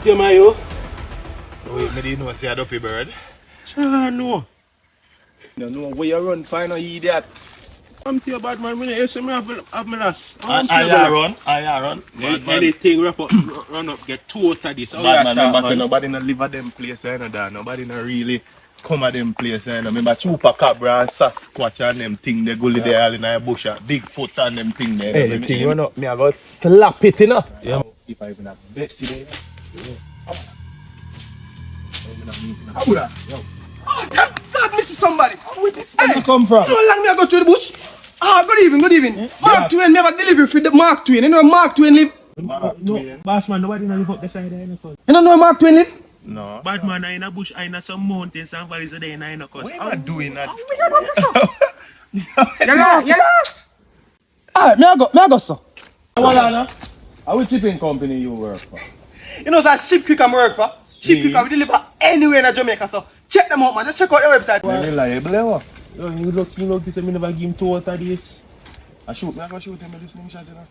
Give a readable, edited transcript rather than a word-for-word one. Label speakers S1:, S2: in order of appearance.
S1: To my you.
S2: Wait, I didn't know say a dopey bird.
S1: No. No, where you run, find a idiot. I'm to your bad man, when you see me have my last.
S2: I run.
S1: Anything run up, get two out of this.
S2: Bad man, remember say nobody no live at them place, you know that. Nobody no really come at them place, you know. Remember Chupacabra and Sasquatch and them thing they go live there all in a bush, Bigfoot and them thing there.
S1: Anything run up, me I go slap it, you know.
S2: Yeah. If I even have best today.
S1: How would I? Oh, God, Mr. Somebody.
S2: Where this come from?
S1: So long me I go through the bush. Ah, good evening. Mark Twain, me I got delivery for the Mark Twain. You know where Mark Twain live?
S2: No,
S1: boss man, nobody know live up the side there. You don't know where Mark Twain live?
S2: No.
S1: Bad man, I in a bush, I in some mountains and valleys there in a coast.
S2: What am I doing that?
S1: You lost. Alright, me I go so.
S2: Which shipping company you work for?
S1: You know that ship quick I'm work for? Ship quick we deliver anywhere in Jamaica, so check them out, man. Just check out their website.
S2: Reliable, eh?
S1: You look, you say me never give him two out of this.
S2: I go shoot him with this slingshot, you know.